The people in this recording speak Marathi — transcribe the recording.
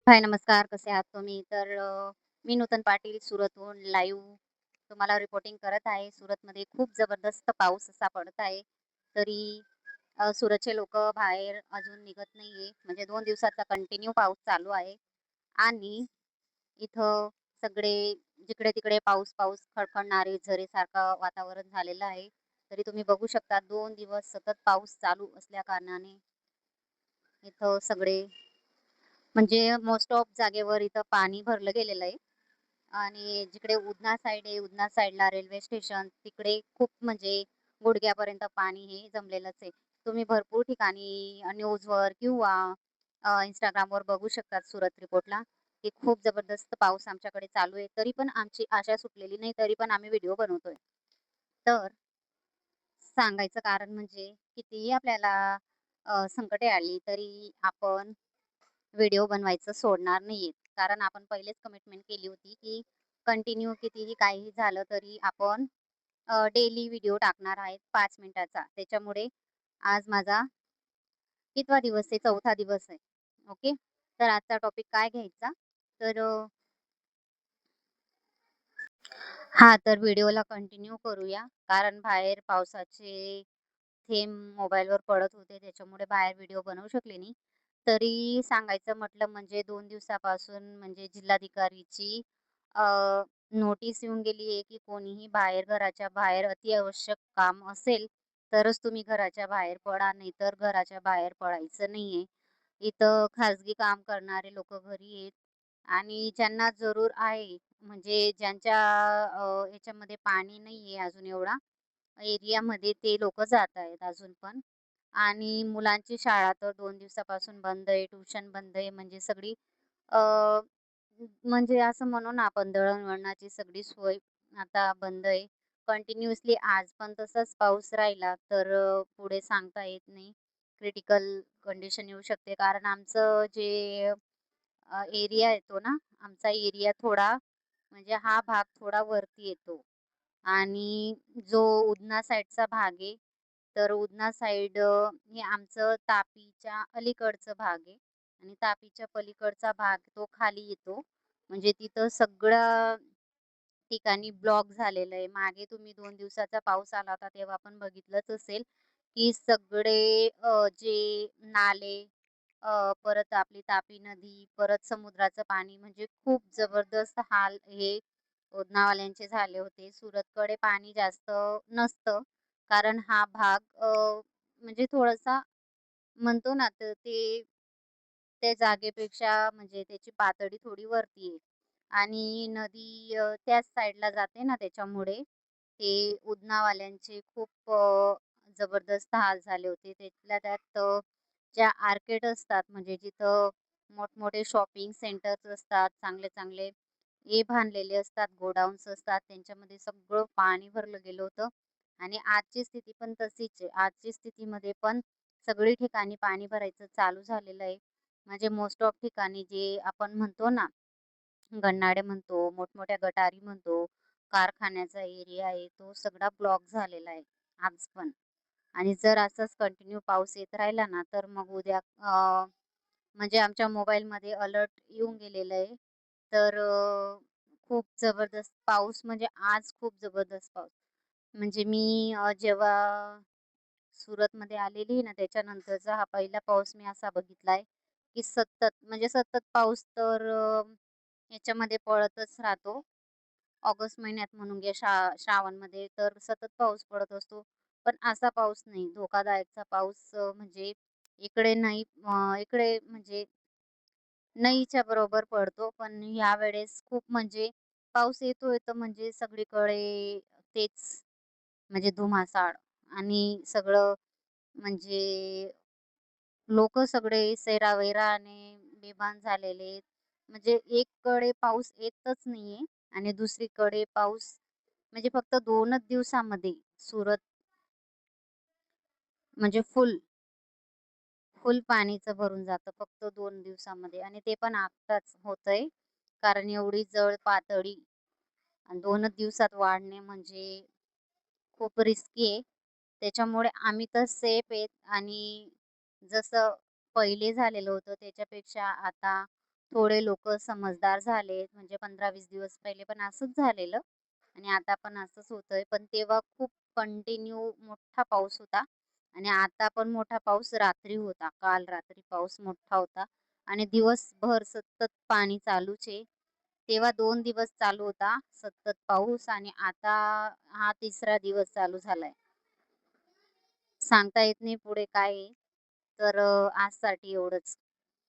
हाय, नमस्कार. कसे आहात तुम्ही? मी नूतन पाटील सुरतहून लाईव्ह तुम्हाला रिपोर्टिंग करत आहे. सुरतमध्ये खूप जबरदस्त पाऊस असा पडत आहे. तरी सुरतचे लोकं बाहेर अजून निघत नाहीये. म्हणजे 2 दिवसाचा कंटिन्यू पाऊस चालू आहे आणि इथं सगळे जिकडे-तिकडे पाऊस-पाऊस खडखडणारे झरेसारखं वातावरण झालेलं आहे. तरी तुम्ही बघू शकता 2 दिवस सतत पाऊस चालू असल्या कारणाने इथं सगळे म्हणजे मोस्ट ऑफ जागेवर इथं पाणी भरलं गेलेलं आहे. आणि जिकडे उधना साईड आहे, उधना साईडला रेल्वे स्टेशन तिकडे खूप म्हणजे गुडघ्यापर्यंत पाणी हे जमलेलंच आहे. तुम्ही भरपूर ठिकाणी न्यूजवर किंवा Instagramवर बघू शकतात सुरत रिपोर्टला, की खूप जबरदस्त पाऊस आमच्याकडे चालू आहे. तरी पण आमची आशा सुटलेली नाही, तरी पण आम्ही व्हिडिओ बनवतोय. तर सांगायचं कारण म्हणजे कितीही आपल्याला संकटे आली तरी आपण व्हिडिओ बनवायचं सोडणार नाहीये. कारण आपण पहिलेच कमिटमेंट केली होती, की कंटिन्यू कितीही काहीही झालं तरी आपण डेली व्हिडिओ टाकणार आहेत 5 मिनिटाचा. त्याच्यामुळे आज माझा कितवा दिवस आहे? 4था दिवस आहे. ओके. तर आजचा टॉपिक काय घ्यायचा? तर तर व्हिडिओला कंटिन्यू करूया. कारण बाहेर पावसाचे थेंब मोबाईलवर पडत होते, त्याच्यामुळे बाहेर व्हिडिओ बनवू शकले नाही. तरी सांगायचं म्हटलं म्हणजे 2 दिवसापासून म्हणजे जिल्हाधिकारीची अ, नोटीस येऊन गेली आहे, की कोणीही बाहेर घराच्या बाहेर अतिआवश्यक काम असेल, तरच तुम्ही घराच्या बाहेर पडा, नाहीतर घराच्या बाहेर पडायचं नाहीये. इथं खाजगी काम करणारे लोकं घरी आहेत आणि ज्यांना जरूर आहे, म्हणजे ज्यांच्या याच्यामध्ये पाणी नाहीये अजून एवढा एरियामध्ये ते लोकं जात आहेत अजून पण. आणि मुलांची शाळा तर 2 दिवसापासून बंद आहे, ट्युशन बंद आहे. म्हणजे सगळी अ, म्हणजे असं म्हणू ना आपण दळणवळणाची सगळी सोय आता बंद आहे. कंटिन्युअसली आज पण तसाच पाऊस राहिला तर पुढे सांगता येत नाही. क्रिटिकल कंडिशन येऊ शकते. कारण आमचं जे एरिया येतो ना, आमचा एरिया थोडा म्हणजे हा भाग थोडा वरती येतो. आणि जो उधना साईडचा भाग आहे, तर उधना साईड हे आमचं तापीच्या अलीकडचं भाग आहे आणि तापीच्या पलीकडचा भाग तो खाली येतो. म्हणजे तिथं सगळं ठिकाणी ब्लॉक झालेलं आहे. मागे तुम्ही 2 दिवसाचा पाऊस आला होता तेव्हा पण बघितलंच असेल, की सगळे जे नाले परत आपली तापी नदी, परत समुद्राचं पाणी म्हणजे खूप जबरदस्त हाल हे उधनावाल्यांचे झाले होते. सुरतकडे पाणी जास्त नसतं. कारण हा भाग म्हणजे थोडासा म्हणतो ना, तर ते त्या जागेपेक्षा म्हणजे त्याची पातळी थोडी वरती आहे. आणि नदी त्याच साईडला जाते ना, त्याच्यामुळे ते उधनावाल्यांचे खूप जबरदस्त हाल झाले होते. त्यातल्या त्यात ज्या आर्केड असतात म्हणजे जिथं मोठमोठे शॉपिंग सेंटर्स असतात, चांगले-चांगले हे बांधलेले असतात, गोडाउन्स असतात, त्यांच्यामध्ये सगळं पाणी भरलं गेलं होतं. आणि आजची स्थिती पण तशीच आहे. आजची स्थितीमध्ये पण सगळी ठिकाणी पाणी भरायचं चालू झालेलं आहे. म्हणजे मोस्ट ऑफ ठिकाणी जे आपण म्हणतो ना, गन्नाडे म्हणतो, मोठमोठ्या गटारी म्हणतो, कारखान्याचा एरिया आहे, तो सगळा ब्लॉक झालेला आहे आज पण. आणि जर असंच कंटिन्यू पाऊस येत राहिला ना, तर मग उद्या म्हणजे आमच्या मोबाईलमध्ये अलर्ट येऊन गेलेलं आहे. तर खूप जबरदस्त पाऊस म्हणजे आज खूप जबरदस्त पाऊस. म्हणजे मी जेव्हा सुरतमध्ये आलेली ना, त्याच्यानंतरचा हा पहिला पाऊस मी असा बघितलाय, की सतत म्हणजे सतत पाऊस तर याच्यामध्ये पडतच राहतो. ऑगस्ट महिन्यात म्हणून घ्या, श्रावणमध्ये तर सतत पाऊस पडत असतो. पण असा पाऊस नाही, धोकादायकचा पाऊस म्हणजे इकडे नाही इकडे म्हणजे नाहीच्या बरोबर पडतो. पण यावेळेस खूप म्हणजे पाऊस येतोय तर म्हणजे सगळीकडे तेच म्हणजे धुमासाळ आणि सगळं म्हणजे लोकं सगळे सैरावैराने बेभान झालेले आहेत. म्हणजे एककडे पाऊस येतच नाहीये आणि दुसरीकडे पाऊस म्हणजे फक्त 2च दिवसामध्ये सुरत म्हणजे फुल पाणीचं भरून जातं फक्त 2 दिवसामध्ये आणि ते पण आत्ताच होतंय. कारण एवढी जळ पातळी आणि 2च दिवसात वाढणे म्हणजे खूप रिस्की आहे. त्याच्यामुळे आम्ही तर सेफ आहेत आणि जसं पहिले झालेलं होतं त्याच्यापेक्षा आता थोडे लोकं समजदार झाले. म्हणजे 15-20 दिवस पहिले पण असंच झालेलं आणि आता पण असंच होतंय. पण तेव्हा खूप कंटिन्यू मोठा पाऊस होता आणि आता पण मोठा पाऊस रात्री होता. काल रात्री पाऊस मोठा होता आणि दिवसभर सतत पाणी चालूच आहे. तेव्हा 2 दिवस चालू होता सतत पाऊस आणि आता हा 3रा दिवस चालू झालाय. सांगता येत नाही पुढे काय आहे. तर आजसाठी एवढंच.